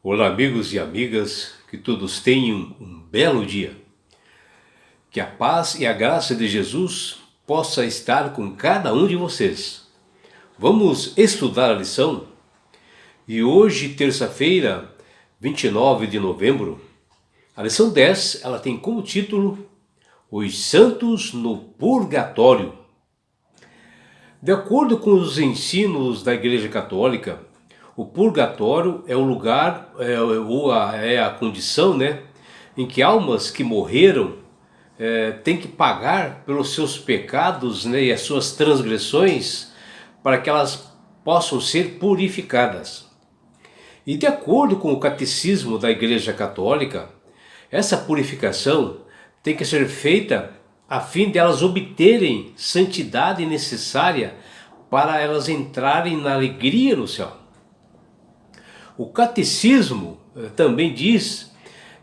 Olá, amigos e amigas, que todos tenham um belo dia. Que a paz e a graça de Jesus possa estar com cada um de vocês. Vamos estudar a lição? E hoje, terça-feira, 29 de novembro, a lição 10, ela tem como título Os Santos no Purgatório. De acordo com os ensinos da Igreja Católica, o purgatório é o lugar, é a condição, em que almas que morreram têm que pagar pelos seus pecados, e as suas transgressões para que elas possam ser purificadas. E de acordo com o catecismo da Igreja Católica, essa purificação tem que ser feita a fim de elas obterem santidade necessária para elas entrarem na alegria no céu. O catecismo também diz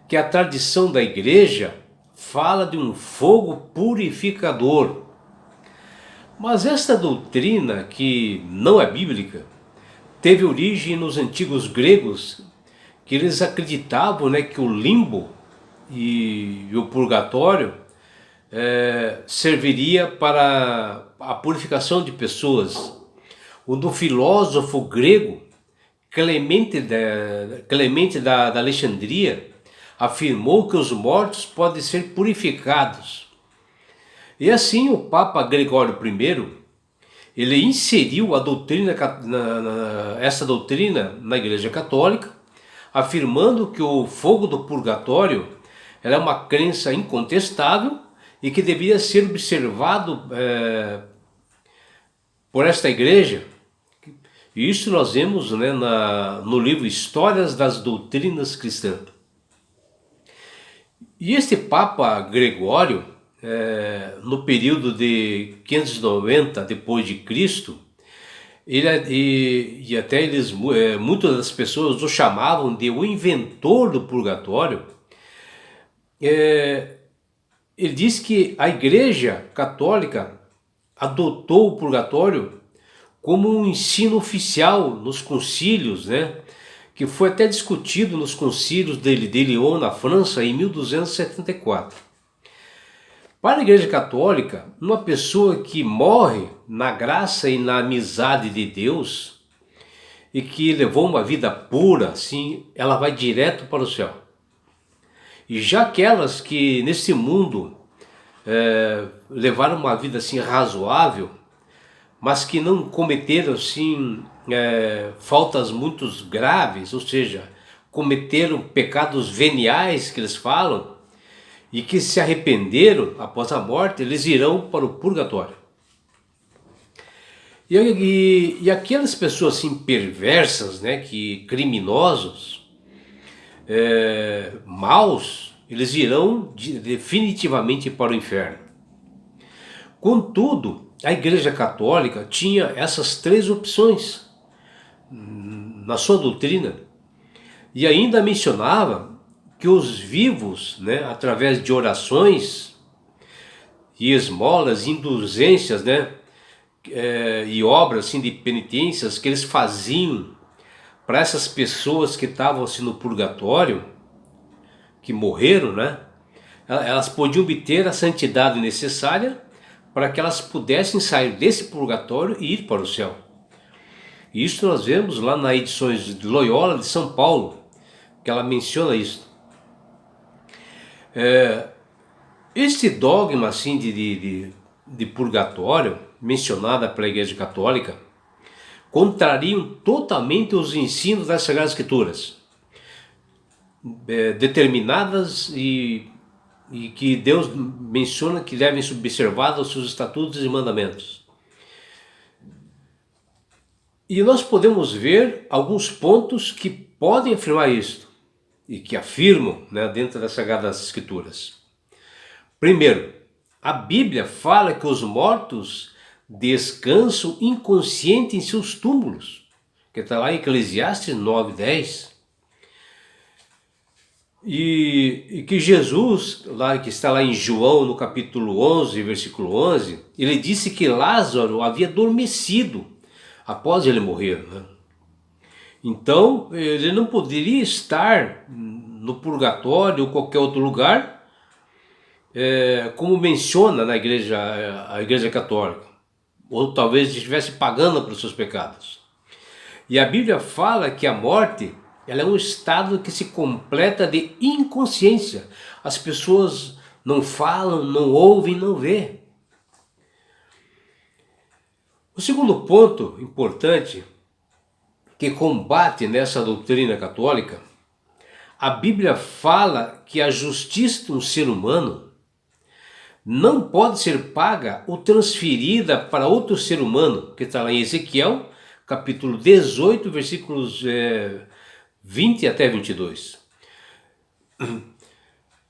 que a tradição da igreja fala de um fogo purificador. Mas esta doutrina, que não é bíblica, teve origem nos antigos gregos, que eles acreditavam que o limbo e o purgatório serviria para a purificação de pessoas. O do filósofo grego Clemente da Alexandria afirmou que os mortos podem ser purificados. E assim o Papa Gregório I, ele inseriu a doutrina, essa doutrina na Igreja Católica, afirmando que o fogo do purgatório é uma crença incontestável e que deveria ser observado por esta igreja. E isso nós vemos no livro Histórias das Doutrinas Cristãs. E este Papa Gregório, no período de 590 depois de Cristo, muitas das pessoas o chamavam de o inventor do purgatório. Ele diz que a Igreja Católica adotou o purgatório como um ensino oficial nos concílios, que foi até discutido nos concílios de Lyon, na França, em 1274. Para a Igreja Católica, uma pessoa que morre na graça e na amizade de Deus e que levou uma vida pura, assim, ela vai direto para o céu. E já aquelas que nesse mundo levaram uma vida assim razoável, mas que não cometeram assim faltas muito graves, ou seja, cometeram pecados veniais que eles falam, e que se arrependeram após a morte, eles irão para o purgatório. E aquelas pessoas assim perversas, que criminosos, maus, eles irão definitivamente para o inferno. Contudo, a Igreja Católica tinha essas três opções na sua doutrina, e ainda mencionava que os vivos, através de orações e esmolas, indulgências, e obras assim, de penitências que eles faziam para essas pessoas que estavam assim, no purgatório, que morreram, elas podiam obter a santidade necessária para que elas pudessem sair desse purgatório e ir para o céu. E isso nós vemos lá nas edições de Loyola de São Paulo, que ela menciona isso. Este dogma assim, de purgatório, mencionado pela Igreja Católica, contrariam totalmente os ensinos das Sagradas Escrituras, determinadas e que Deus menciona que devem ser observados os seus estatutos e mandamentos. E nós podemos ver alguns pontos que podem afirmar isto, e que afirmam dentro das Sagradas Escrituras. Primeiro, a Bíblia fala que os mortos descansam inconscientes em seus túmulos, que está lá em Eclesiastes 9:10. E que Jesus, que está lá em João, no capítulo 11, versículo 11, ele disse que Lázaro havia adormecido após ele morrer. Então, ele não poderia estar no purgatório ou qualquer outro lugar, como menciona na igreja, a igreja católica, ou talvez estivesse pagando pelos seus pecados. E a Bíblia fala que a morte, ela é um estado que se completa de inconsciência. As pessoas não falam, não ouvem, não vê. O segundo ponto importante que combate nessa doutrina católica, a Bíblia fala que a justiça de um ser humano não pode ser paga ou transferida para outro ser humano, que está lá em Ezequiel, capítulo 18, versículos 20 até 22.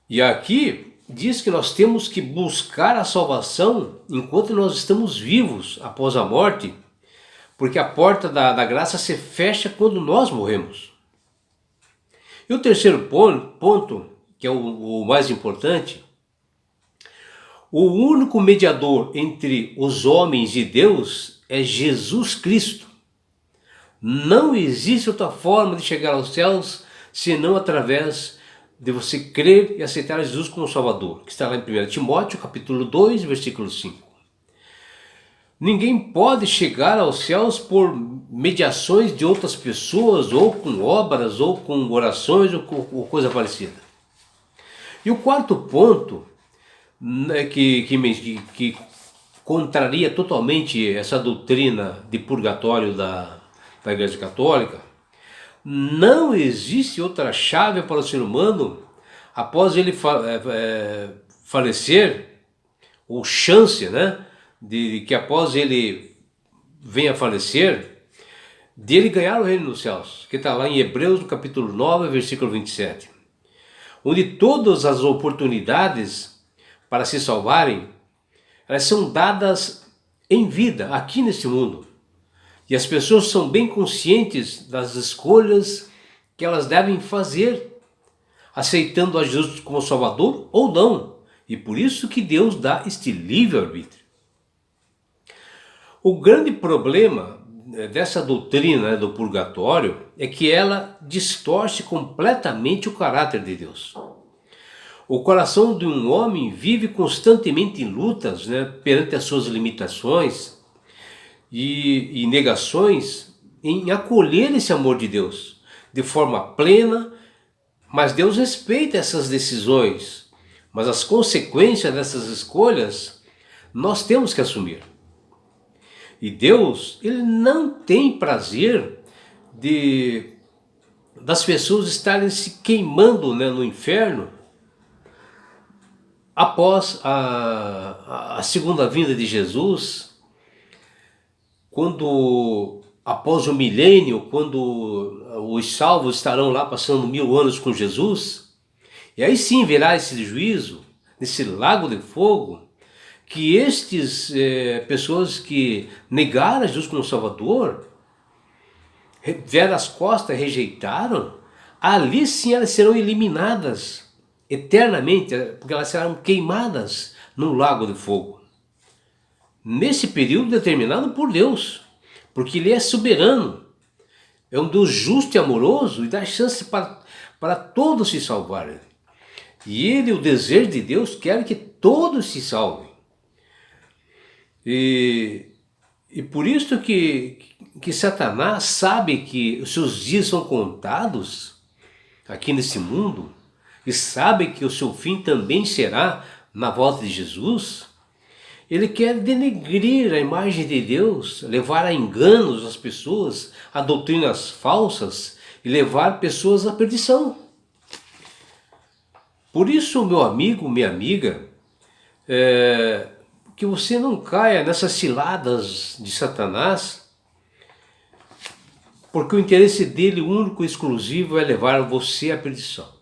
E aqui diz que nós temos que buscar a salvação enquanto nós estamos vivos após a morte, porque a porta da graça se fecha quando nós morremos. E o terceiro ponto, que é o mais importante, o único mediador entre os homens e Deus é Jesus Cristo. Não existe outra forma de chegar aos céus senão através de você crer e aceitar Jesus como Salvador, que está lá em 1 Timóteo, capítulo 2, versículo 5. Ninguém pode chegar aos céus por mediações de outras pessoas, ou com obras, ou com orações, ou coisa parecida. E o quarto ponto, né, que contraria totalmente essa doutrina de purgatório da Igreja Católica, não existe outra chave para o ser humano após ele falecer, ou chance, né, de que após ele venha a falecer, de ele ganhar o reino dos céus, que está lá em Hebreus, no capítulo 9, versículo 27, onde todas as oportunidades para se salvarem, elas são dadas em vida, aqui neste mundo. E as pessoas são bem conscientes das escolhas que elas devem fazer, aceitando a Jesus como Salvador ou não. E por isso que Deus dá este livre-arbítrio. O grande problema dessa doutrina do purgatório é que ela distorce completamente o caráter de Deus. O coração de um homem vive constantemente em lutas, né, perante as suas limitações e negações, em acolher esse amor de Deus de forma plena, mas Deus respeita essas decisões, mas as consequências dessas escolhas nós temos que assumir. E Deus, ele não tem prazer das pessoas estarem se queimando, né, no inferno após a segunda vinda de Jesus, após o milênio, quando os salvos estarão lá passando 1000 anos com Jesus, e aí sim virá esse juízo, nesse lago de fogo, que estes pessoas que negaram Jesus como Salvador, vieram as costas, rejeitaram, ali sim elas serão eliminadas eternamente, porque elas serão queimadas no lago de fogo. Nesse período determinado por Deus, porque Ele é soberano, é um Deus justo e amoroso e dá chance para todos se salvarem. E Ele, o desejo de Deus, quer que todos se salvem. E por isso que Satanás sabe que os seus dias são contados aqui nesse mundo, e sabe que o seu fim também será na volta de Jesus. Ele quer denegrir a imagem de Deus, levar a enganos as pessoas, a doutrinas falsas e levar pessoas à perdição. Por isso, meu amigo, minha amiga, que você não caia nessas ciladas de Satanás, porque o interesse dele único e exclusivo é levar você à perdição.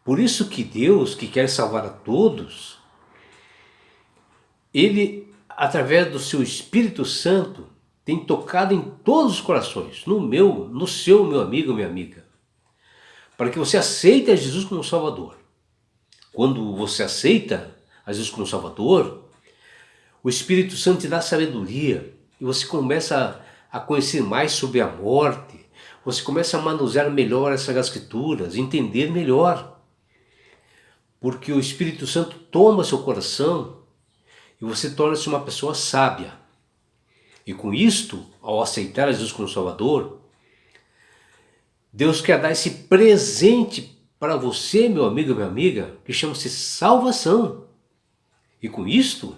Por isso que Deus, que quer salvar a todos, Ele, através do seu Espírito Santo, tem tocado em todos os corações, no meu, no seu, meu amigo, minha amiga, para que você aceite a Jesus como Salvador. Quando você aceita a Jesus como Salvador, o Espírito Santo te dá sabedoria e você começa a conhecer mais sobre a morte, você começa a manusear melhor essas escrituras, entender melhor. Porque o Espírito Santo toma seu coração e você torna-se uma pessoa sábia. E com isto, ao aceitar Jesus como Salvador, Deus quer dar esse presente para você, meu amigo e minha amiga, que chama-se salvação. E com isto,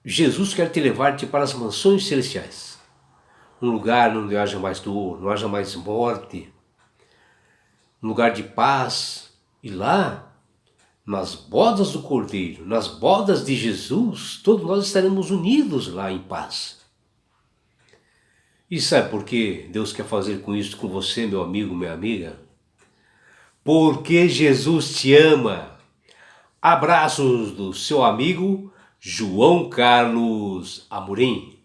Jesus quer te levar-te para as mansões celestiais. Um lugar onde haja mais dor, não haja mais morte. Um lugar de paz. E lá, nas bodas do Cordeiro, nas bodas de Jesus, todos nós estaremos unidos lá em paz. E sabe por que Deus quer fazer com isso com você, meu amigo, minha amiga? Porque Jesus te ama. Abraços do seu amigo João Carlos Amorim.